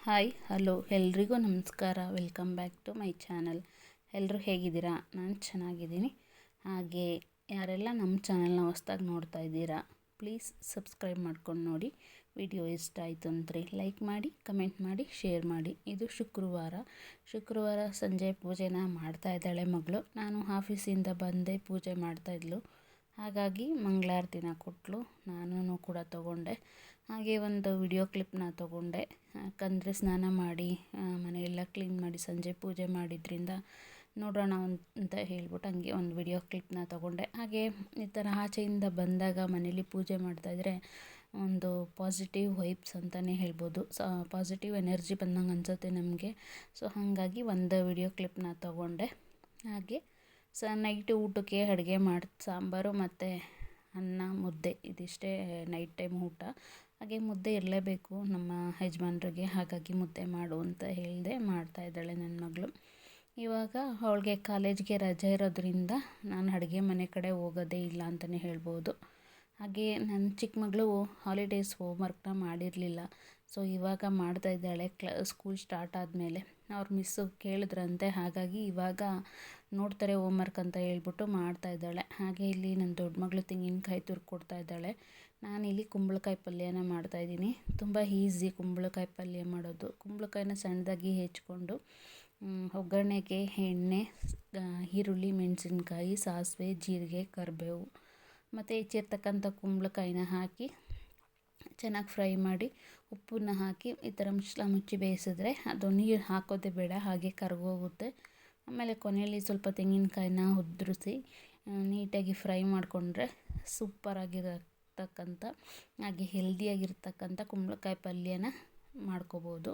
Hi hello ಎಲ್ರಿಗೂ ನಮಸ್ಕಾರ. Welcome back to my channel. ಎಲ್ಲರೂ ಹೇಗಿದ್ದೀರಾ? ನಾನು ಚೆನ್ನಾಗಿದ್ದೀನಿ. ಹಾಗೆ ಯಾರೆಲ್ಲ ನಮ್ಮ ಚಾನಲ್ನ ಹೊಸ್ದಾಗಿ ನೋಡ್ತಾ ಇದ್ದೀರಾ, ಪ್ಲೀಸ್ ಸಬ್ಸ್ಕ್ರೈಬ್ ಮಾಡ್ಕೊಂಡು ನೋಡಿ. ವಿಡಿಯೋ ಇಷ್ಟ ಆಯಿತು ಅಂದರೆ ಲೈಕ್ ಮಾಡಿ, ಕಮೆಂಟ್ ಮಾಡಿ, ಶೇರ್ ಮಾಡಿ. ಇದು ಶುಕ್ರವಾರ ಸಂಜೆ ಪೂಜೆನ ಮಾಡ್ತಾ ಇದ್ದಾಳೆ ಮಗಳು. ನಾನು ಆಫೀಸಿಂದ ಬಂದೆ, ಪೂಜೆ ಮಾಡ್ತಾಯಿದ್ಲು, ಹಾಗಾಗಿ ಮಂಗಳಾರತಿನ ಕೊಟ್ಟಳು. ನಾನು ಕೂಡ ತೊಗೊಂಡೆ. ಹಾಗೆ ಒಂದು ವಿಡಿಯೋ ಕ್ಲಿಪ್ನ ತೊಗೊಂಡೆ. ಯಾಕಂದರೆ ಸ್ನಾನ ಮಾಡಿ ಮನೆಯೆಲ್ಲ ಕ್ಲೀನ್ ಮಾಡಿ ಸಂಜೆ ಪೂಜೆ ಮಾಡಿದ್ರಿಂದ ನೋಡೋಣ ಅಂತ ಹೇಳ್ಬಿಟ್ಟು ಹಂಗೆ ಒಂದು ವಿಡಿಯೋ ಕ್ಲಿಪ್ನ ತೊಗೊಂಡೆ. ಹಾಗೆ ಈ ಥರ ಆಚೆಯಿಂದ ಬಂದಾಗ ಮನೇಲಿ ಪೂಜೆ ಮಾಡ್ತಾಯಿದ್ರೆ ಒಂದು ಪಾಸಿಟಿವ್ ವೈಬ್ಸ್ ಅಂತಲೇ ಹೇಳ್ಬೋದು. ಪಾಸಿಟಿವ್ ಎನರ್ಜಿ ಬಂದಂಗೆ ಅನಿಸುತ್ತೆ ನಮಗೆ. ಸೊ ಹಾಗಾಗಿ ಒಂದು ವಿಡಿಯೋ ಕ್ಲಿಪ್ನ ತೊಗೊಂಡೆ. ಹಾಗೆ ನೈಟು ಊಟಕ್ಕೆ ಅಡುಗೆ ಸಾಂಬಾರು ಮತ್ತು ಅನ್ನ, ಮುದ್ದೆ, ಇದಿಷ್ಟೇ ನೈಟ್ ಟೈಮ್ ಊಟ. ಹಾಗೆ ಮುದ್ದೆ ಇರಲೇಬೇಕು ನಮ್ಮ ಯಜಮಾನ್ರಿಗೆ, ಹಾಗಾಗಿ ಮುದ್ದೆ ಮಾಡು ಅಂತ ಹೇಳಿದೆ. ಮಾಡ್ತಾಯಿದ್ದಾಳೆ ನನ್ನ ಮಗಳು. ಇವಾಗ ಅವಳಿಗೆ ಕಾಲೇಜ್ಗೆ ರಜೆ ಇರೋದ್ರಿಂದ ನಾನು ಅಡುಗೆ ಮನೆ ಕಡೆ ಹೋಗೋದೇ ಇಲ್ಲ ಅಂತಲೇ ಹೇಳ್ಬೋದು. ಹಾಗೆ ನನ್ನ ಚಿಕ್ಕ ಮಗಳು ಹಾಲಿಡೇಸ್ ಹೋಮ್ವರ್ಕ್ನ ಮಾಡಿರಲಿಲ್ಲ. ಸೊ ಇವಾಗ ಮಾಡ್ತಾಯಿದ್ದಾಳೆ. ಸ್ಕೂಲ್ ಸ್ಟಾರ್ಟ್ ಆದಮೇಲೆ ಅವ್ರ ಮಿಸ್ಸು ಕೇಳಿದ್ರಂತೆ, ಹಾಗಾಗಿ ಇವಾಗ ನೋಡ್ತಾರೆ ಹೋಮ್ವರ್ಕ್ ಅಂತ ಹೇಳ್ಬಿಟ್ಟು ಮಾಡ್ತಾಯಿದ್ದಾಳೆ. ಹಾಗೆ ಇಲ್ಲಿ ನನ್ನ ದೊಡ್ಡ ಮಗಳು ತೆಂಗಿನಕಾಯಿ ತುರ್ಕೊಡ್ತಾ ಇದ್ದಾಳೆ. ನಾನಿಲ್ಲಿ ಕುಂಬಳಕಾಯಿ ಪಲ್ಯನ ಮಾಡ್ತಾಯಿದ್ದೀನಿ. ತುಂಬ ಈಸಿ ಕುಂಬಳಕಾಯಿ ಪಲ್ಯ ಮಾಡೋದು. ಕುಂಬಳಕಾಯಿನ ಸಣ್ಣದಾಗಿ ಹೆಚ್ಕೊಂಡು ಒಗ್ಗರಣೆಗೆ ಎಣ್ಣೆ, ಈರುಳ್ಳಿ, ಮೆಣಸಿನ್ಕಾಯಿ, ಸಾಸಿವೆ, ಜೀರಿಗೆ, ಕರಿಬೇವು ಮತ್ತು ಹೆಚ್ಚಿರ್ತಕ್ಕಂಥ ಕುಂಬಳಕಾಯಿನ ಹಾಕಿ ಚೆನ್ನಾಗಿ ಫ್ರೈ ಮಾಡಿ ಉಪ್ಪನ್ನ ಹಾಕಿ ಈ ಥರ ಮುಚ್ಚಿ ಬೇಯಿಸಿದ್ರೆ ಅದು ನೀರು ಹಾಕೋದೇ ಬೇಡ, ಹಾಗೆ ಕರಗೋಗುತ್ತೆ. ಆಮೇಲೆ ಕೊನೆಯಲ್ಲಿ ಸ್ವಲ್ಪ ತೆಂಗಿನಕಾಯಿನ ಉದುರಿಸಿ ನೀಟಾಗಿ ಫ್ರೈ ಮಾಡಿಕೊಂಡ್ರೆ ಸೂಪರಾಗಿರತಕ್ಕಂಥ ಹಾಗೆ ಹೆಲ್ದಿಯಾಗಿರ್ತಕ್ಕಂಥ ಕುಂಬಳಕಾಯಿ ಪಲ್ಯನ ಮಾಡ್ಕೋಬೋದು.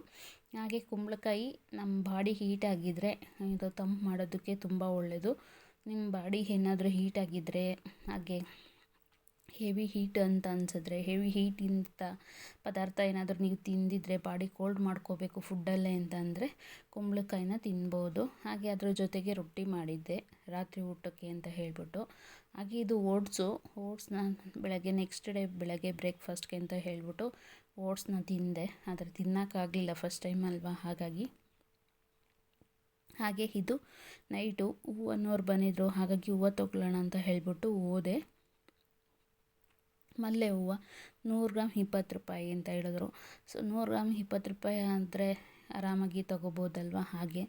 ಹಾಗೆ ಕುಂಬಳಕಾಯಿ ನಮ್ಮ ಬಾಡಿ ಹೀಟಾಗಿದ್ದರೆ ಇದು ತಂಪು ಮಾಡೋದಕ್ಕೆ ತುಂಬ ಒಳ್ಳೆಯದು. ನಿಮ್ಮ ಬಾಡಿ ಏನಾದರೂ ಹೀಟಾಗಿದ್ದರೆ, ಹಾಗೆ ಹೆವಿ ಹೀಟ್ ಅಂತ ಅನಿಸಿದ್ರೆ, ಹೆವಿ ಹೀಟಿಂದ ಪದಾರ್ಥ ಏನಾದರೂ ನೀವು ತಿಂದಿದ್ರೆ, ಬಾಡಿ ಕೋಲ್ಡ್ ಮಾಡ್ಕೋಬೇಕು ಫುಡ್ಡಲ್ಲೇ ಅಂತ ಅಂದರೆ ಕುಂಬಳಕಾಯಿನ ತಿನ್ಬೋದು. ಹಾಗೆ ಅದ್ರ ಜೊತೆಗೆ ರೊಟ್ಟಿ ಮಾಡಿದ್ದೆ ರಾತ್ರಿ ಊಟಕ್ಕೆ ಅಂತ ಹೇಳ್ಬಿಟ್ಟು. ಹಾಗೆ ಇದು ಓಟ್ಸ್ನ ಬೆಳಗ್ಗೆ ನೆಕ್ಸ್ಟ್ ಡೇ ಬೆಳಗ್ಗೆ ಬ್ರೇಕ್ಫಾಸ್ಟ್ಗೆ ಅಂತ ಹೇಳ್ಬಿಟ್ಟು ಓಟ್ಸ್ನ ತಿಂದೆ. ಆದರೆ ತಿನ್ನೋಕ್ಕಾಗಲಿಲ್ಲ, ಫಸ್ಟ್ ಟೈಮ್ ಅಲ್ವಾ, ಹಾಗಾಗಿ. ಹಾಗೆ ಇದು ನೈಟು ಹೂವನ್ನೋರು ಬಂದಿದ್ರು, ಹಾಗಾಗಿ ಹೂವು ತೊಗೊಳ್ಳೋಣ ಅಂತ ಹೇಳ್ಬಿಟ್ಟು ಹೋದೆ. ಮಲ್ಲೆ ಹೂವು 100 ಗ್ರಾಮ್ 20 ರೂಪಾಯಿ ಅಂತ ಹೇಳಿದ್ರು. ಸೊ 100 ಗ್ರಾಮ್ 20 ರೂಪಾಯಿ ಆದರೆ ಆರಾಮಾಗಿ ತೊಗೋಬೋದಲ್ವ. ಹಾಗೆ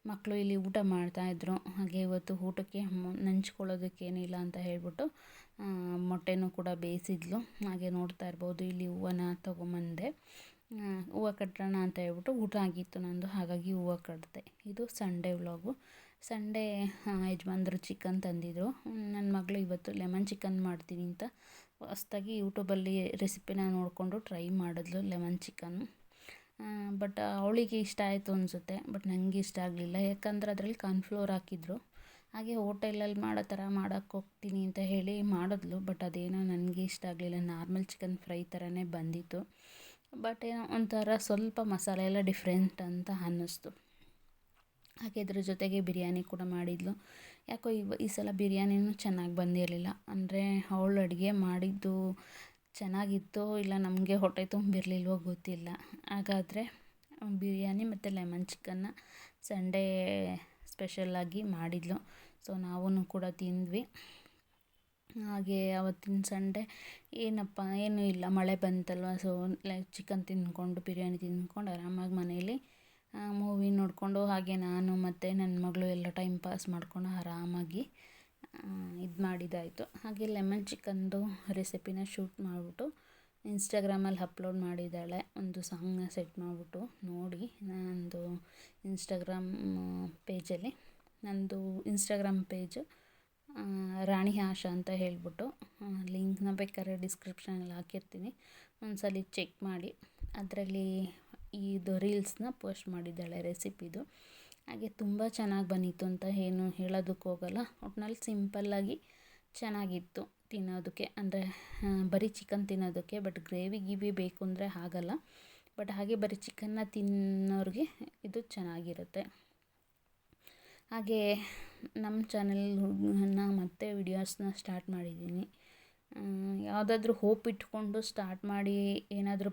ಮಕ್ಕಳು ಇಲ್ಲಿ ಊಟ ಮಾಡ್ತಾಯಿದ್ರು. ಹಾಗೆ ಇವತ್ತು ಊಟಕ್ಕೆ ನಂಚ್ಕೊಳ್ಳೋದಕ್ಕೇನಿಲ್ಲ ಅಂತ ಹೇಳ್ಬಿಟ್ಟು ಮೊಟ್ಟೆನೂ ಕೂಡ ಬೇಯಿಸಿದ್ಲು. ಹಾಗೆ ನೋಡ್ತಾ ಇರ್ಬೋದು, ಇಲ್ಲಿ ಹೂವನ್ನ ತೊಗೊಂಬಂದೆ. ಹೂವು ಕಟ್ಟೋಣ ಅಂತ ಹೇಳ್ಬಿಟ್ಟು ಊಟ ಆಗಿತ್ತು ನಂದು, ಹಾಗಾಗಿ ಹೂವು ಕಟ್ಟಿದೆ. ಇದು ಸಂಡೇ ವ್ಲಾಗು. ಸಂಡೇ ಯಜಮಾನ್ರು ಚಿಕನ್ ತಂದಿದ್ರು. ನನ್ನ ಮಗಳು ಇವತ್ತು ಲೆಮನ್ ಚಿಕನ್ ಮಾಡ್ತೀನಿ ಅಂತ ಹೊಸ್ದಾಗಿ ಯೂಟ್ಯೂಬಲ್ಲಿ ರೆಸಿಪಿನ ನೋಡಿಕೊಂಡು ಟ್ರೈ ಮಾಡಿದ್ಲು ಲೆಮನ್ ಚಿಕನ್ನು. ಬಟ್ ಅವಳಿಗೆ ಇಷ್ಟ ಆಯಿತು ಅನಿಸುತ್ತೆ, ಬಟ್ ನನಗೆ ಇಷ್ಟ ಆಗಲಿಲ್ಲ. ಯಾಕಂದರೆ ಅದರಲ್ಲಿ ಕಾರ್ನ್ಫ್ಲೋರ್ ಹಾಕಿದ್ರು. ಹಾಗೆ ಹೋಟೆಲಲ್ಲಿ ಮಾಡೋ ಥರ ಮಾಡೋಕ್ಕೆ ಹೋಗ್ತೀನಿ ಅಂತ ಹೇಳಿ ಮಾಡಿದ್ಲು, ಬಟ್ ಅದೇನೋ ನನಗೆ ಇಷ್ಟ ಆಗಲಿಲ್ಲ. ನಾರ್ಮಲ್ ಚಿಕನ್ ಫ್ರೈ ಥರನೇ ಬಂದಿತ್ತು, ಬಟ್ ಏನೋ ಒಂಥರ ಸ್ವಲ್ಪ ಮಸಾಲೆ ಎಲ್ಲ ಡಿಫ್ರೆಂಟ್ ಅಂತ ಅನ್ನಿಸ್ತು. ಹಾಗೆ ಇದ್ರ ಜೊತೆಗೆ ಬಿರಿಯಾನಿ ಕೂಡ ಮಾಡಿದ್ಲು. ಯಾಕೋ ಈ ಸಲ ಬಿರಿಯಾನಿನೂ ಚೆನ್ನಾಗಿ ಬಂದಿರಲಿಲ್ಲ. ಅಂದರೆ ಅವಳು ಅಡುಗೆ ಮಾಡಿದ್ದು ಚೆನ್ನಾಗಿತ್ತೋ ಇಲ್ಲ ನಮಗೆ ಹೊಟ್ಟೆ ತುಂಬಿರಲಿಲ್ವೋ ಗೊತ್ತಿಲ್ಲ. ಹಾಗಾದರೆ ಬಿರಿಯಾನಿ ಮತ್ತು ಲೆಮನ್ ಚಿಕನ್ನ ಸಂಡೇ ಸ್ಪೆಷಲ್ಲಾಗಿ ಮಾಡಿದ್ಲು. ಸೊ ನಾವೂ ಕೂಡ ತಿಂದ್ವಿ. ಹಾಗೆ ಆವತ್ತಿನ ಸಂಡೇ ಏನೂ ಇಲ್ಲ, ಮಳೆ ಬಂತಲ್ವ. ಸೊ ಚಿಕನ್ ತಿಂದ್ಕೊಂಡು ಬಿರಿಯಾನಿ ತಿಂದ್ಕೊಂಡು ಆರಾಮಾಗಿ ಮನೇಲಿ ಮೂವಿ ನೋಡಿಕೊಂಡು, ಹಾಗೆ ನಾನು ಮತ್ತು ನನ್ನ ಮಗಳು ಎಲ್ಲ ಟೈಮ್ ಪಾಸ್ ಮಾಡಿಕೊಂಡು ಆರಾಮಾಗಿ ಇದು ಮಾಡಿದ್ದಾಯಿತು. ಹಾಗೆ ಲೆಮನ್ ಚಿಕನ್ದು ರೆಸಿಪಿನ ಶೂಟ್ ಮಾಡಿಬಿಟ್ಟು ಇನ್ಸ್ಟಾಗ್ರಾಮಲ್ಲಿ ಅಪ್ಲೋಡ್ ಮಾಡಿದ್ದಾಳೆ. ಒಂದು ಸಾಂಗ್ನ ಸೆಟ್ ಮಾಡಿಬಿಟ್ಟು ನೋಡಿ. ನಂದು ಇನ್ಸ್ಟಾಗ್ರಾಮ್ ಪೇಜಲ್ಲಿ, ನಂದು ಇನ್ಸ್ಟಾಗ್ರಾಮ್ ಪೇಜು ರಾಣಿ ಆಶಾ ಅಂತ ಹೇಳ್ಬಿಟ್ಟು, ಲಿಂಕ್ನ ಬೇಕಾದ್ರೆ ಡಿಸ್ಕ್ರಿಪ್ಷನಲ್ಲಿ ಹಾಕಿರ್ತೀನಿ, ಒಂದ್ಸಲ ಚೆಕ್ ಮಾಡಿ. ಅದರಲ್ಲಿ ಇದು ರೀಲ್ಸ್ನ ಪೋಸ್ಟ್ ಮಾಡಿದ್ದಾಳೆ ರೆಸಿಪಿದು. ಹಾಗೆ ತುಂಬ ಚೆನ್ನಾಗಿ ಬಂದಿತ್ತು ಅಂತ ಏನು ಹೇಳೋದಕ್ಕೆ ಹೋಗಲ್ಲ. ಒಟ್ನಲ್ಲಿ ಸಿಂಪಲ್ಲಾಗಿ ಚೆನ್ನಾಗಿತ್ತು ತಿನ್ನೋದಕ್ಕೆ, ಅಂದರೆ ಬರೀ ಚಿಕನ್ ತಿನ್ನೋದಕ್ಕೆ. ಬಟ್ ಗ್ರೇವಿ ಬೇಕು ಅಂದರೆ ಆಗಲ್ಲ. ಬಟ್ ಹಾಗೆ ಬರೀ ಚಿಕನ್ನ ತಿನ್ನೋರಿಗೆ ಇದು ಚೆನ್ನಾಗಿರುತ್ತೆ. ಹಾಗೆ ನಮ್ಮ ಚಾನಲ್ನ ಮತ್ತೆ ವಿಡಿಯೋಸ್ನ ಸ್ಟಾರ್ಟ್ ಮಾಡಿದ್ದೀನಿ. ಯಾವುದಾದ್ರೂ ಹೋಪ್ ಇಟ್ಕೊಂಡು ಸ್ಟಾರ್ಟ್ ಮಾಡಿ ಏನಾದರೂ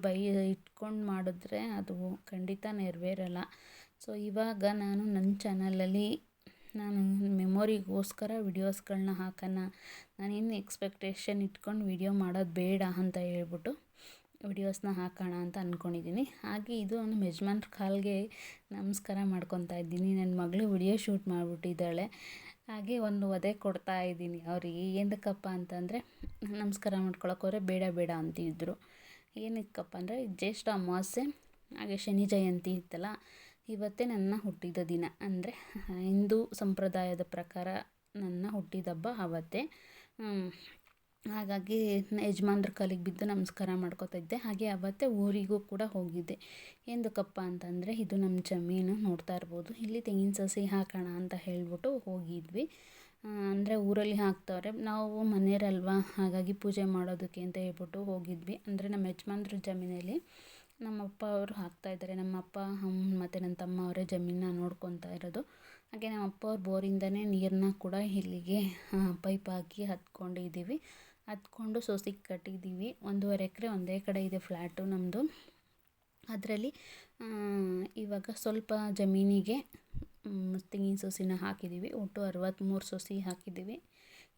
ಇಟ್ಕೊಂಡು ಮಾಡಿದ್ರೆ ಅದು ಖಂಡಿತ ನೆರವೇರಲ್ಲ. ಸೊ ಇವಾಗ ನಾನು ನನ್ನ ಚಾನಲಲ್ಲಿ ನಾನು ಮೆಮೊರಿಗೋಸ್ಕರ ವಿಡಿಯೋಸ್ಗಳನ್ನ ಹಾಕೋಣ, ನಾನೇನು ಎಕ್ಸ್ಪೆಕ್ಟೇಷನ್ ಇಟ್ಕೊಂಡು ವಿಡಿಯೋ ಮಾಡೋದು ಬೇಡ ಅಂತ ಹೇಳ್ಬಿಟ್ಟು ವಿಡಿಯೋಸ್ನ ಹಾಕೋಣ ಅಂತ ಅಂದ್ಕೊಂಡಿದ್ದೀನಿ. ಹಾಗೆ ಇದು ನಮ್ಮ ಯಜಮಾನ್ರ ಕಾಲಿಗೆ ನಮಸ್ಕಾರ ಮಾಡ್ಕೊತಾ ಇದ್ದೀನಿ. ನನ್ನ ಮಗಳು ವಿಡಿಯೋ ಶೂಟ್ ಮಾಡಿಬಿಟ್ಟಿದ್ದಾಳೆ. ಹಾಗೆ ಒಂದು ಒದೆ ಕೊಡ್ತಾ ಇದ್ದೀನಿ ಅವ್ರಿಗೆ. ಏನಕ್ಕಪ್ಪ ಅಂತಂದರೆ ನಮಸ್ಕಾರ ಮಾಡ್ಕೊಳಕ್ಕೆ ಹೋದರೆ ಬೇಡ ಬೇಡ ಅಂತಿದ್ರು. ಏನಕ್ಕಪ್ಪ ಅಂದರೆ ಜ್ಯೇಷ್ಠ ಅಮಾವಾಸ್ಯೆ ಹಾಗೆ ಶನಿ ಜಯಂತಿ ಇತ್ತಲ್ಲ, ಇವತ್ತೇ ನನ್ನ ಹುಟ್ಟಿದ ದಿನ. ಅಂದರೆ ಹಿಂದೂ ಸಂಪ್ರದಾಯದ ಪ್ರಕಾರ ನನ್ನ ಹುಟ್ಟಿದ ಹಬ್ಬ ಆವತ್ತೇ. ಹಾಗಾಗಿ ಯಜಮಾನ್ರ ಕಾಲಿಗೆ ಬಿದ್ದು ನಮಸ್ಕಾರ ಮಾಡ್ಕೊತಾ ಇದ್ದೆ. ಹಾಗೆ ಆವತ್ತೇ ಊರಿಗೂ ಕೂಡ ಹೋಗಿದ್ದೆ. ಏನಕ್ಕಪ್ಪ ಅಂತಂದರೆ ಇದು ನಮ್ಮ ಜಮೀನು ನೋಡ್ತಾ ಇರ್ಬೋದು, ಇಲ್ಲಿ ತೆಂಗಿನ ಸಸಿ ಹಾಕೋಣ ಅಂತ ಹೇಳ್ಬಿಟ್ಟು ಹೋಗಿದ್ವಿ. ಅಂದರೆ ಊರಲ್ಲಿ ಹಾಕ್ತವ್ರೆ, ನಾವು ಮನೆಯವರಲ್ವಾ, ಹಾಗಾಗಿ ಪೂಜೆ ಮಾಡೋದಕ್ಕೆ ಅಂತ ಹೇಳ್ಬಿಟ್ಟು ಹೋಗಿದ್ವಿ. ಅಂದರೆ ನಮ್ಮ ಯಜಮಾನ್ರ ಜಮೀನಲ್ಲಿ ನಮ್ಮ ಅಪ್ಪ ಅವರು ಹಾಕ್ತಾಯಿದ್ದಾರೆ. ನಮ್ಮ ಅಪ್ಪ ಮತ್ತು ನನ್ನ ತಮ್ಮ ಅವರೇ ಜಮೀನನ್ನ ನೋಡ್ಕೊತಾ ಇರೋದು. ಹಾಗೆ ನಮ್ಮ ಅಪ್ಪ ಅವ್ರ ಬೋರಿಂದನೇ ನೀರನ್ನ ಕೂಡ ಇಲ್ಲಿಗೆ ಪೈಪ್ ಹಾಕಿ ಹತ್ಕೊಂಡಿದ್ದೀವಿ. ಹತ್ಕೊಂಡು ಸೊಸಿಗೆ ಕಟ್ಟಿದ್ದೀವಿ. 1.5 ಎಕರೆ ಒಂದೇ ಕಡೆ ಇದೆ ಫ್ಲ್ಯಾಟು ನಮ್ಮದು. ಅದರಲ್ಲಿ ಇವಾಗ ಸ್ವಲ್ಪ ಜಮೀನಿಗೆ ತೆಂಗಿನ ಸಸಿನ ಹಾಕಿದ್ದೀವಿ. ಒಟ್ಟು 63 ಸಸಿ ಹಾಕಿದ್ದೀವಿ.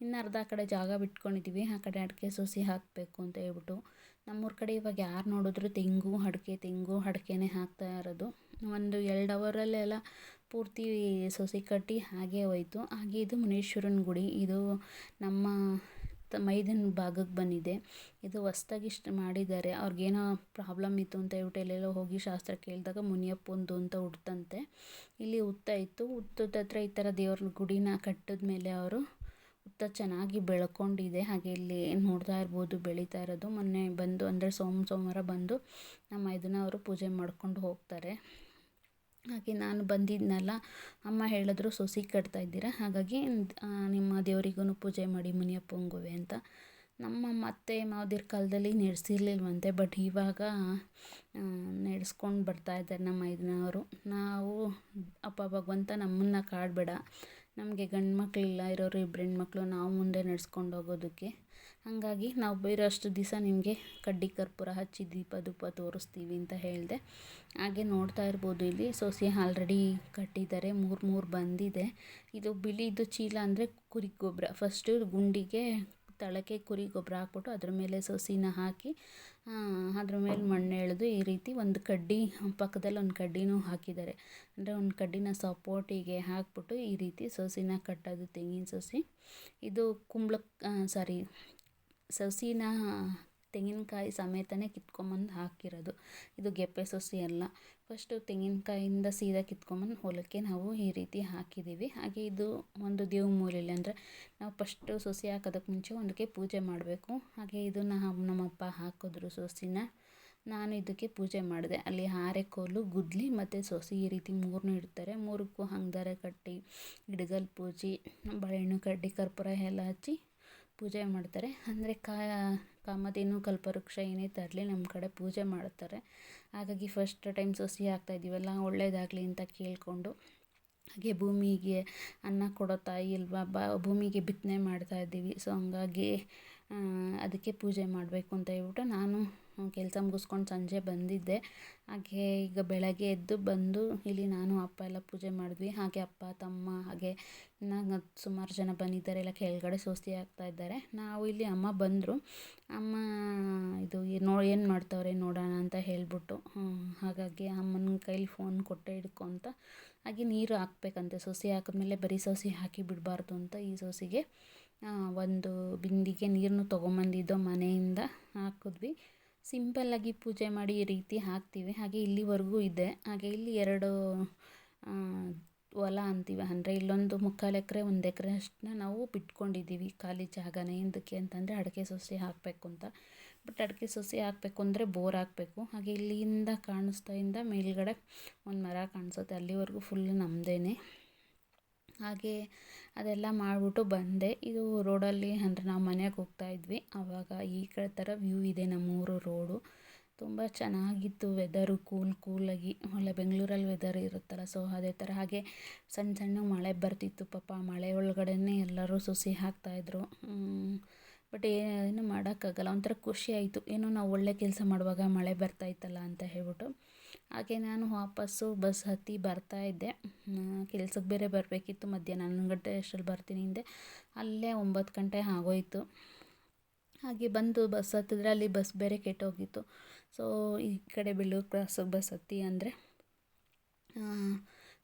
ಇನ್ನು ಅರ್ಧ ಕಡೆ ಜಾಗ ಬಿಟ್ಕೊಂಡಿದ್ದೀವಿ, ಆ ಕಡೆ ಅಡಿಕೆ ಸಸಿ ಹಾಕಬೇಕು ಅಂತ ಹೇಳ್ಬಿಟ್ಟು. ನಮ್ಮೂರ ಕಡೆ ಇವಾಗ ಯಾರು ನೋಡಿದ್ರು ತೆಂಗು ಅಡಿಕೆನೇ ಹಾಕ್ತಾ ಇರೋದು. 1-2 ಅವರಲ್ಲೆಲ್ಲ ಪೂರ್ತಿ ಸಸಿ ಕಟ್ಟಿ ಹಾಗೇ ಹೋಯಿತು. ಹಾಗೆ ಇದು ಮುನೇಶ್ವರನ ಗುಡಿ. ಇದು ನಮ್ಮ ಮೈದನ ಭಾಗಕ್ಕೆ ಬಂದಿದೆ. ಇದು ಹೊಸ್ದಾಗಿ ಮಾಡಿದ್ದಾರೆ. ಅವ್ರಿಗೇನೋ ಪ್ರಾಬ್ಲಮ್ ಇತ್ತು ಅಂತ ಹೇಳ್ಬಿಟ್ಟು ಎಲ್ಲೆಲ್ಲೋ ಹೋಗಿ ಶಾಸ್ತ್ರ ಕೇಳಿದಾಗ ಮುನಿಯಪ್ಪಂದು ಅಂತ ಹುಡ್ತಂತೆ. ಇಲ್ಲಿ ಹುತ್ತ ಇತ್ತು. ಹುತ್ತದ ಹತ್ರ ಈ ಥರ ದೇವ್ರ ಗುಡಿನ ಕಟ್ಟಿದ ಮೇಲೆ ಅವರು ಹುತ್ತ ಚೆನ್ನಾಗಿ ಬೆಳ್ಕೊಂಡಿದೆ. ಹಾಗೆ ಇಲ್ಲಿ ನೋಡ್ತಾ ಇರ್ಬೋದು ಬೆಳೀತಾ ಇರೋದು. ಮೊನ್ನೆ ಬಂದು ಅಂದರೆ ಸೋಮವಾರ ಬಂದು ನಮ್ಮ ಇದನ್ನ ಅವರು ಪೂಜೆ ಮಾಡ್ಕೊಂಡು ಹೋಗ್ತಾರೆ. ಹಾಗೆ ನಾನು ಬಂದಿದ್ನಲ್ಲ, ಅಮ್ಮ ಹೇಳಿದ್ರು ಸೊಸಿ ಕಟ್ತಾ ಇದ್ದೀರಾ, ಹಾಗಾಗಿ ನಿಮ್ಮ ದೇವರಿಗೂ ಪೂಜೆ ಮಾಡಿ ಮುನಿಯಪ್ಪಂಗೂ ಅಂತ. ನಮ್ಮ ಅತ್ತೆ ಮಾವದಿರ ಕಾಲದಲ್ಲಿ ನಡೆಸಿರ್ಲಿಲ್ವಂತೆ, ಬಟ್ ಇವಾಗ ನಡೆಸ್ಕೊಂಡು ಬರ್ತಾಯಿದ್ದಾರೆ ನಮ್ಮ ಮೈದನವರು. ನಾವು ಅಪ್ಪ ಭಗವಂತ ನಮ್ಮನ್ನು ಕಾಡಬೇಡ, ನಮಗೆ ಗಂಡು ಮಕ್ಕಳಿಲ್ಲ, ಇರೋರು 2 ಹೆಣ್ಮಕ್ಳು, ನಾವು ಮುಂದೆ ನಡೆಸ್ಕೊಂಡು ಹೋಗೋದಕ್ಕೆ. ಹಾಗಾಗಿ ನಾವು ಇರೋಷ್ಟು ದಿವಸ ನಿಮಗೆ ಕಡ್ಡಿ ಕರ್ಪೂರ ಹಚ್ಚಿ ದೀಪ ಧೂಪ ತೋರಿಸ್ತೀವಿ ಅಂತ ಹೇಳಿದೆ. ಹಾಗೆ ನೋಡ್ತಾ ಇರ್ಬೋದು ಇಲ್ಲಿ ಸೊಸೆ ಆಲ್ರೆಡಿ ಕಟ್ಟಿದ್ದಾರೆ. 3 ಬಂದಿದೆ. ಇದು ಬಿಳಿದು ಚೀಲ ಅಂದರೆ ಕುರಿ ಗೊಬ್ಬರ. ಫಸ್ಟು ಗುಂಡಿಗೆ ತಳಕ್ಕೆ ಕುರಿ ಗೊಬ್ಬರ ಹಾಕ್ಬಿಟ್ಟು ಅದ್ರ ಮೇಲೆ ಸೊಸಿನ ಹಾಕಿ ಅದ್ರ ಮೇಲೆ ಮಣ್ಣು ಎಳೆದು ಈ ರೀತಿ ಒಂದು ಕಡ್ಡಿ ಪಕ್ಕದಲ್ಲಿ ಒಂದು ಕಡ್ಡಿನೂ ಹಾಕಿದ್ದಾರೆ. ಅಂದರೆ ಒಂದು ಕಡ್ಡಿನ ಸಪೋರ್ಟಿಗೆ ಹಾಕ್ಬಿಟ್ಟು ಈ ರೀತಿ ಸೊಸಿನ ಕಟ್ಟೋದು. ತೆಂಗಿನ ಸೊಸಿ ಇದು ಸೊಸಿನ ತೆಂಗಿನಕಾಯಿ ಸಮೇತನೇ ಕಿತ್ಕೊಂಬಂದು ಹಾಕಿರೋದು. ಇದು ಗೆಪ್ಪೆ ಸೊಸಿ ಅಲ್ಲ. ಫಸ್ಟು ತೆಂಗಿನಕಾಯಿಂದ ಸೀದಾ ಕಿತ್ಕೊಂಬಂದು ಹೊಲಕ್ಕೆ ನಾವು ಈ ರೀತಿ ಹಾಕಿದ್ದೀವಿ. ಹಾಗೆ ಇದು ಒಂದು ದೇವ್ರ ಮೂಲೆಯಲ್ಲಿ, ಅಂದರೆ ನಾವು ಫಸ್ಟು ಸೊಸಿ ಹಾಕೋದಕ್ಕೆ ಮುಂಚೆ ಒಂದಕ್ಕೆ ಪೂಜೆ ಮಾಡಬೇಕು. ಹಾಗೆ ಇದು ನಮ್ಮಪ್ಪ ಹಾಕಿದ್ರು ಸೊಸಿನ. ನಾನು ಇದಕ್ಕೆ ಪೂಜೆ ಮಾಡಿದೆ. ಅಲ್ಲಿ ಹಾರೆಕೋಲು, ಗುದ್ಲಿ ಮತ್ತು ಸೊಸಿ ಈ ರೀತಿ 3 ಇಡ್ತಾರೆ. 3ಕ್ಕೂ ಹಂಗದಾರ ಕಟ್ಟಿ ಗಿಡಗಲ್ ಪೂಜೆ, ಬಾಳೆಹಣ್ಣು ಕಡ್ಡಿ ಕರ್ಪೂರ ಎಲ್ಲ ಹಚ್ಚಿ ಪೂಜೆ ಮಾಡ್ತಾರೆ. ಅಂದರೆ ಕಾಮಧೇನು ಕಲ್ಪವೃಕ್ಷ ಏನೇ ತರಲಿ ನಮ್ಮ ಕಡೆ ಪೂಜೆ ಮಾಡ್ತಾರೆ. ಹಾಗಾಗಿ ಫಸ್ಟ್ ಟೈಮ್ ಸೊಸಿ ಹಾಕ್ತಾಯಿದ್ದೀವಲ್ಲ, ಒಳ್ಳೆಯದಾಗಲಿ ಅಂತ ಕೇಳಿಕೊಂಡು. ಹಾಗೆ ಭೂಮಿಗೆ ಅನ್ನ ಕೊಡೋ ತಾಯಿ ಅಲ್ವಾ, ಭೂಮಿಗೆ ಬಿತ್ತನೆ ಮಾಡ್ತಾಯಿದ್ದೀವಿ. ಸೊ ಹಂಗಾಗಿ ಅದಕ್ಕೆ ಪೂಜೆ ಮಾಡಬೇಕು ಅಂತ ಹೇಳ್ಬಿಟ್ಟು ನಾನು ಕೆಲಸ ಮುಗಿಸ್ಕೊಂಡು ಸಂಜೆ ಬಂದಿದ್ದೆ. ಹಾಗೆ ಈಗ ಬೆಳಗ್ಗೆ ಎದ್ದು ಬಂದು ಇಲ್ಲಿ ನಾನು ಅಪ್ಪ ಎಲ್ಲ ಪೂಜೆ ಮಾಡಿದ್ವಿ. ಹಾಗೆ ಅಪ್ಪ ತಮ್ಮ ಹಾಗೆ ಇನ್ನು ಸುಮಾರು ಜನ ಬಂದಿದ್ದಾರೆ. ಎಲ್ಲ ಕೆಳಗಡೆ ಸೊಸಿ ಹಾಕ್ತಾಯಿದ್ದಾರೆ. ನಾವು ಇಲ್ಲಿ ಅಮ್ಮ ಬಂದರು. ಅಮ್ಮ ಇದು ಏನು ಮಾಡ್ತವ್ರೆ ನೋಡೋಣ ಅಂತ ಹೇಳ್ಬಿಟ್ಟು, ಹಾಗಾಗಿ ಅಮ್ಮನ ಕೈಲಿ ಫೋನ್ ಕೊಟ್ಟೆ ಹಿಡ್ಕೊಂತ ಹಾಗೆ ನೀರು ಹಾಕ್ಬೇಕಂತೆ. ಸೊಸಿ ಹಾಕಿದ್ಮೇಲೆ ಬರೀ ಸೊಸಿ ಹಾಕಿ ಬಿಡಬಾರ್ದು ಅಂತ ಈ ಸೊಸಿಗೆ ಒಂದು ಬಿಂದಿಗೆ ನೀರನ್ನು ತೊಗೊಂಬಂದಿದ್ದೋ ಮನೆಯಿಂದ ಹಾಕಿದ್ವಿ. ಸಿಂಪಲ್ಲಾಗಿ ಪೂಜೆ ಮಾಡಿ ಈ ರೀತಿ ಹಾಕ್ತೀವಿ. ಹಾಗೆ ಇಲ್ಲಿವರೆಗೂ ಇದೆ. ಹಾಗೆ ಇಲ್ಲಿ 2 ಹೊಲ ಅಂತೀವಿ, ಅಂದರೆ ಇಲ್ಲೊಂದು 3/4 ಎಕರೆ 1 ಎಕರೆ ಅಷ್ಟನ್ನ ನಾವು ಬಿಟ್ಕೊಂಡಿದ್ದೀವಿ ಖಾಲಿ ಜಾಗನ. ಏನಕ್ಕೆ ಅಂತಂದರೆ ಅಡಿಕೆ ಸೊಸಿ ಹಾಕಬೇಕು ಅಂತ. ಬಟ್ ಅಡಿಕೆ ಸೊಸಿ ಹಾಕಬೇಕು ಅಂದರೆ ಬೋರ್ ಹಾಕಬೇಕು. ಹಾಗೆ ಇಲ್ಲಿಂದ ಕಾಣಿಸ್ತಾಯಿಂದ ಮೇಲ್ಗಡೆ ಒಂದು ಮರ ಕಾಣಿಸುತ್ತೆ, ಅಲ್ಲಿವರೆಗೂ ಫುಲ್ ನಮ್ಮದೇನೆ. ಹಾಗೆ ಅದೆಲ್ಲ ಮಾಡಿಬಿಟ್ಟು ಬಂದೆ. ಇದು ರೋಡಲ್ಲಿ ಅಂದರೆ ನಾವು ಮನೆಗೆ ಹೋಗ್ತಾಯಿದ್ವಿ, ಆವಾಗ ಈ ಥರ ವ್ಯೂ ಇದೆ ನಮ್ಮೂರು ರೋಡು. ತುಂಬ ಚೆನ್ನಾಗಿತ್ತು ವೆದರು, ಕೂಲಾಗಿ. ಒಳ್ಳೆ ಬೆಂಗಳೂರಲ್ಲಿ ವೆದರ್ ಇರುತ್ತಲ್ಲ, ಸೊ ಅದೇ ಥರ. ಹಾಗೆ ಸಣ್ಣ ಮಳೆ ಬರ್ತಿತ್ತು. ಪಾಪ ಮಳೆ ಒಳಗಡೆನೇ ಎಲ್ಲರೂ ಸೊಸಿ ಹಾಕ್ತಾಯಿದ್ರು. ಬಟ್ ಏನು ಮಾಡೋಕ್ಕಾಗಲ್ಲ. ಒಂಥರ ಖುಷಿ ಆಯಿತು, ಏನೋ ನಾವು ಒಳ್ಳೆ ಕೆಲಸ ಮಾಡುವಾಗ ಮಳೆ ಬರ್ತಾಯಿತ್ತಲ್ಲ ಅಂತ ಹೇಳ್ಬಿಟ್ಟು. ಹಾಗೆ ನಾನು ವಾಪಸ್ಸು ಬಸ್ ಹತ್ತಿ ಬರ್ತಾಯಿದ್ದೆ. ಕೆಲ್ಸಕ್ಕೆ ಬೇರೆ ಬರಬೇಕಿತ್ತು. ಮಧ್ಯಾಹ್ನ 11 ಗಂಟೆ ಅಷ್ಟರಲ್ಲಿ ಬರ್ತೀನಿ ಹಿಂದೆ, ಅಲ್ಲೇ 9 ಗಂಟೆ ಆಗೋಯಿತು. ಹಾಗೆ ಬಂದು ಬಸ್ ಹತ್ತಿದ್ರೆ ಅಲ್ಲಿ ಬಸ್ ಬೇರೆ ಕೆಟ್ಟೋಗಿತ್ತು. ಸೊ ಈ ಕಡೆ ಬೆಳ್ಳೂರು ಕ್ರಾಸಿಗೆ ಬಸ್ ಹತ್ತಿ ಅಂದರೆ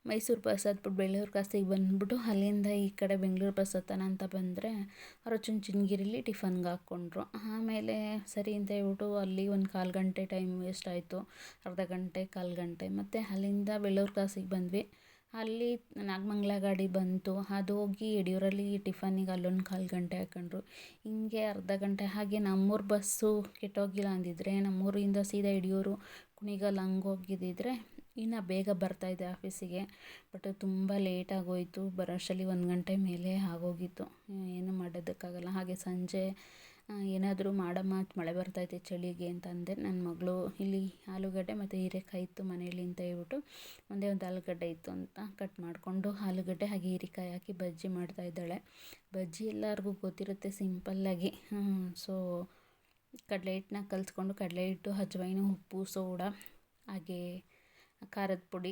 ಮೈಸೂರು ಬಸ್ ಹತ್ಬಿಟ್ಟು ಬೆಳ್ಳೂರು ಕ್ರಾಸಿಗೆ ಬಂದ್ಬಿಟ್ಟು ಅಲ್ಲಿಂದ ಈ ಕಡೆ ಬೆಂಗಳೂರು ಬಸ್ ಹತ್ತೋಣ ಅಂತ ಬಂದರೆ ಅವರು ಚುಂಚನಗಿರಿಲಿ ಟಿಫನ್ಗೆ ಹಾಕ್ಕೊಂಡ್ರು. ಆಮೇಲೆ ಸರಿ ಅಂತ ಹೇಳ್ಬಿಟ್ಟು ಅಲ್ಲಿ ಒಂದು 1/4 ಗಂಟೆ ಟೈಮ್ ವೇಸ್ಟ್ ಆಯಿತು, ಅರ್ಧ ಗಂಟೆ 1/4 ಗಂಟೆ. ಮತ್ತು ಅಲ್ಲಿಂದ ಬೆಳ್ಳೂರು ಕ್ರಾಸಿಗೆ ಬಂದ್ವಿ. ಅಲ್ಲಿ ನಾಗಮಂಗಲ ಗಾಡಿ ಬಂತು, ಅದು ಹೋಗಿ ಯಡಿಯೂರಲ್ಲಿ ಟಿಫನಿಗೆ ಅಲ್ಲೊಂದು 1/4 ಗಂಟೆ ಹಾಕೊಂಡ್ರು. ಹಿಂಗೆ ಅರ್ಧ ಗಂಟೆ. ಹಾಗೆ ನಮ್ಮೂರು ಬಸ್ಸು ಕೆಟ್ಟೋಗಿಲ್ಲ ಅಂದಿದ್ರೆ ನಮ್ಮೂರಿಂದ ಸೀದಾ ಯಡಿಯೂರು ಕುಣಿಗಲ್ ಹಂಗೆ ಹೋಗಿದ್ದಿದ್ರೆ ಇನ್ನು ಬೇಗ ಬರ್ತಾಯಿದ್ದೆ ಆಫೀಸಿಗೆ. ಬಟ್ ತುಂಬ ಲೇಟಾಗೋಯಿತು, ಬರೋ ಅಷ್ಟರಲ್ಲಿ 1 ಗಂಟೆ ಮೇಲೆ ಆಗೋಗಿತ್ತು. ಏನೂ ಮಾಡೋದಕ್ಕಾಗಲ್ಲ. ಹಾಗೆ ಸಂಜೆ ಏನಾದರೂ ಮಾಡಮ್ಮ, ಮಳೆ ಬರ್ತೈತೆ ಚಳಿಗೆ ಅಂತ ಅಂದೆ. ನನ್ನ ಮಗಳು ಇಲ್ಲಿ ಆಲೂಗಡ್ಡೆ ಮತ್ತು ಹೀರೆಕಾಯಿ ಇತ್ತು ಮನೇಲಿ ಅಂತ ಹೇಳ್ಬಿಟ್ಟು ಒಂದೇ ಒಂದು ಆಲೂಗಡ್ಡೆ ಇತ್ತು ಅಂತ ಕಟ್ ಮಾಡಿಕೊಂಡು ಆಲೂಗಡ್ಡೆ ಹಾಗೆ ಹೀರೆಕಾಯಿ ಹಾಕಿ ಬಜ್ಜಿ ಮಾಡ್ತಾಯಿದ್ದಾಳೆ. ಬಜ್ಜಿ ಎಲ್ಲರಿಗೂ ಗೊತ್ತಿರುತ್ತೆ ಸಿಂಪಲ್ಲಾಗಿ. ಸೊ ಕಡಲೆ ಹಿಟ್ಟನ್ನ ಕಲಿಸ್ಕೊಂಡು ಕಡಲೆ ಹಿಟ್ಟು, ಅಜ್ವೈನು, ಉಪ್ಪು, ಸೋಡಾ ಹಾಗೆ ಖಾರದ ಪುಡಿ,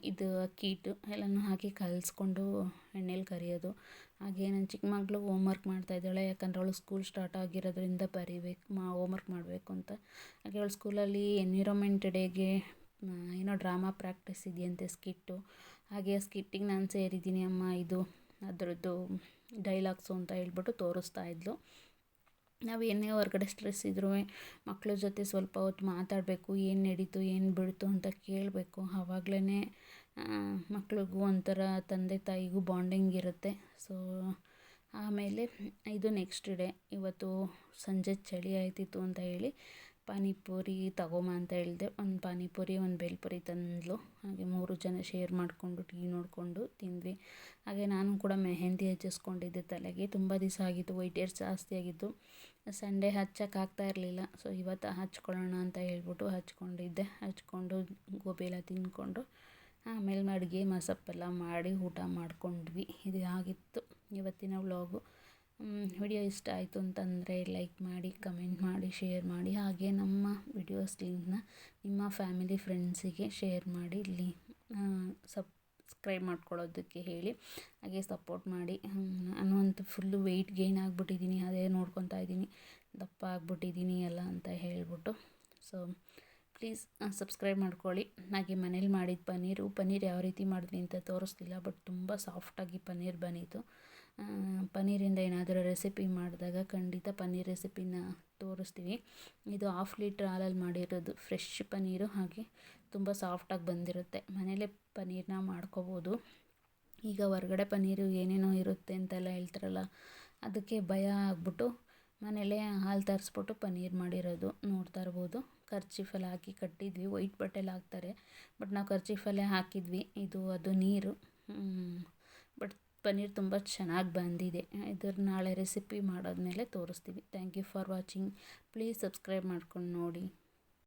ಇದು ಅಕ್ಕಿ ಹಿಟ್ಟು ಎಲ್ಲನೂ ಹಾಕಿ ಕಲಿಸ್ಕೊಂಡು ಎಣ್ಣೆಲಿ ಕರಿಯೋದು. ಹಾಗೆ ನನ್ನ ಚಿಕ್ಕ ಮಗಳು ಹೋಮ್ವರ್ಕ್ ಮಾಡ್ತಾಯಿದ್ದಾಳೆ, ಯಾಕಂದರೆ ಅವಳು ಸ್ಕೂಲ್ ಸ್ಟಾರ್ಟ್ ಆಗಿರೋದ್ರಿಂದ ಬರೀಬೇಕು, ಹೋಮ್ವರ್ಕ್ ಮಾಡಬೇಕು ಅಂತ. ಹಾಗೆ ಅವಳು ಸ್ಕೂಲಲ್ಲಿ ಎನ್ವಿರಾನ್ಮೆಂಟ್ ಡೇಗೆ ಏನೋ ಡ್ರಾಮಾ ಪ್ರಾಕ್ಟೀಸ್ ಇದೆಯಂತೆ, ಸ್ಕಿಟ್ಟು. ಹಾಗೆ ಸ್ಕಿಟ್ಟಿಗೆ ನಾನು ಸೇರಿದ್ದೀನಿ ಅಮ್ಮ, ಇದು ಅದರದ್ದು ಡೈಲಾಗ್ಸು ಅಂತ ಹೇಳ್ಬಿಟ್ಟು ತೋರಿಸ್ತಾ ಇದ್ಲು. ನಾವು ಏನೇ ಹೊರಗಡೆ ಸ್ಟ್ರೆಸ್ ಇದ್ರೂ ಮಕ್ಕಳ ಜೊತೆ ಸ್ವಲ್ಪ ಹೊತ್ತು ಮಾತಾಡಬೇಕು, ಏನು ನಡೀತು ಏನು ಬಿಡ್ತು ಅಂತ ಕೇಳಬೇಕು. ಆವಾಗಲೇ ಮಕ್ಳಿಗೂ ಒಂಥರ ತಂದೆ ತಾಯಿಗೂ ಬಾಂಡಿಂಗ್ ಇರುತ್ತೆ. ಸೊ ಆಮೇಲೆ ಇದು ನೆಕ್ಸ್ಟ್ ಡೇ. ಇವತ್ತು ಸಂಜೆ ಚಳಿ ಆಯ್ತಿತ್ತು ಅಂತ ಹೇಳಿ ಪಾನಿಪುರಿ ತಗೊಂಬ ಅಂತ ಹೇಳಿದೆ. ಒಂದು ಪಾನಿಪುರಿ, ಒಂದು ಬೇಲ್ಪುರಿ ತಂದ್ಲು. ಹಾಗೆ 3 ಜನ ಶೇರ್ ಮಾಡಿಕೊಂಡು ಟಿ ವಿ ನೋಡಿಕೊಂಡು ತಿಂದ್ವಿ. ಹಾಗೆ ನಾನು ಕೂಡ ಮೆಹಂದಿ ಹಚ್ಚಿಸ್ಕೊಂಡಿದ್ದೆ ತಲೆಗೆ. ತುಂಬ ದಿವಸ ಆಗಿತ್ತು, ವೈಟ್ ಹೇರ್ಸ್ ಜಾಸ್ತಿ ಆಗಿತ್ತು. ಸಂಡೇ ಹಚ್ಚೋಕ್ಕಾಗ್ತಾ ಇರಲಿಲ್ಲ. ಸೊ ಇವತ್ತು ಹಚ್ಕೊಳ್ಳೋಣ ಅಂತ ಹೇಳ್ಬಿಟ್ಟು ಹಚ್ಕೊಂಡಿದ್ದೆ. ಹಚ್ಕೊಂಡು ಗೋಬಿ ಎಲ್ಲ ತಿಂದ್ಕೊಂಡು ಆಮೇಲೆ ಅಡುಗೆ ಮಸಪ್ಪೆಲ್ಲ ಮಾಡಿ ಊಟ ಮಾಡ್ಕೊಂಡ್ವಿ. ಇದು ಆಗಿತ್ತು ಇವತ್ತಿನ ವ್ಲಾಗು. ವಿಡಿಯೋ ಇಷ್ಟ ಆಯಿತು ಅಂತಂದರೆ ಲೈಕ್ ಮಾಡಿ, ಕಮೆಂಟ್ ಮಾಡಿ, ಶೇರ್ ಮಾಡಿ. ಹಾಗೆ ನಮ್ಮ ವಿಡಿಯೋಸ್ ಲಿಂಕ್ನ ನಿಮ್ಮ ಫ್ಯಾಮಿಲಿ ಫ್ರೆಂಡ್ಸಿಗೆ ಶೇರ್ ಮಾಡಿ, ಇಲ್ಲಿ ಸಬ್ಸ್ಕ್ರೈಬ್ ಮಾಡ್ಕೊಳ್ಳೋದಕ್ಕೆ ಹೇಳಿ. ಹಾಗೆ ಸಪೋರ್ಟ್ ಮಾಡಿ. ನಾನು ಅಂತೂ ಫುಲ್ಲು ವೆಯ್ಟ್ ಗೇನ್ ಆಗಿಬಿಟ್ಟಿದ್ದೀನಿ, ಅದೇ ನೋಡ್ಕೊತಾ ಇದ್ದೀನಿ, ದಪ್ಪ ಆಗಿಬಿಟ್ಟಿದ್ದೀನಿ ಎಲ್ಲ ಅಂತ ಹೇಳ್ಬಿಟ್ಟು. ಸೊ ಪ್ಲೀಸ್ ಸಬ್ಸ್ಕ್ರೈಬ್ ಮಾಡ್ಕೊಳ್ಳಿ. ಹಾಗೆ ಮನೇಲಿ ಮಾಡಿದ ಪನ್ನೀರ್ ಯಾವ ರೀತಿ ಮಾಡಿದ್ವಿ ಅಂತ ತೋರಿಸ್ತಿಲ್ಲ, ಬಟ್ ತುಂಬ ಸಾಫ್ಟಾಗಿ ಪನ್ನೀರ್ ಬಂದಿತ್ತು. ಪನ್ನೀರಿಂದ ಏನಾದರೂ ರೆಸಿಪಿ ಮಾಡಿದಾಗ ಖಂಡಿತ ಪನ್ನೀರ್ ರೆಸಿಪಿನ ತೋರಿಸ್ತೀವಿ. ಇದು 1/2 ಲೀಟ್ರ್ ಹಾಲಲ್ಲಿ ಮಾಡಿರೋದು ಫ್ರೆಶ್ ಪನ್ನೀರು. ಹಾಗೆ ತುಂಬ ಸಾಫ್ಟಾಗಿ ಬಂದಿರುತ್ತೆ. ಮನೇಲೇ ಪನ್ನೀರನ್ನ ಮಾಡ್ಕೋಬೋದು. ಈಗ ಹೊರಗಡೆ ಪನ್ನೀರು ಏನೇನೋ ಇರುತ್ತೆ ಅಂತೆಲ್ಲ ಹೇಳ್ತಾರಲ್ಲ, ಅದಕ್ಕೆ ಭಯ ಆಗ್ಬಿಟ್ಟು ಮನೇಲೇ ಹಾಲು ತರಿಸ್ಬಿಟ್ಟು ಪನ್ನೀರ್ ಮಾಡಿರೋದು ನೋಡ್ತಾ ಇರ್ಬೋದು. ಕರ್ಚೀಫಲ್ಲಿ ಹಾಕಿ ಕಟ್ಟಿದ್ವಿ. ವೈಟ್ ಬಟ್ಟೆಲಿ ಹಾಕ್ತಾರೆ, ಬಟ್ ನಾವು ಕರ್ಚೀಫಲ್ಲೇ ಹಾಕಿದ್ವಿ. ಅದು ನೀರು. ಬಟ್ ಪನ್ನೀರ್ ತುಂಬ ಚೆನ್ನಾಗಿ ಬಂದಿದೆ. ಇದ್ರ ನಾಳೆ ರೆಸಿಪಿ ಮಾಡಾದ್ಮೇಲೆ ತೋರಿಸ್ತೀವಿ. Thank you for watching. Please subscribe ಮಾಡ್ಕೊಂಡು ನೋಡಿ.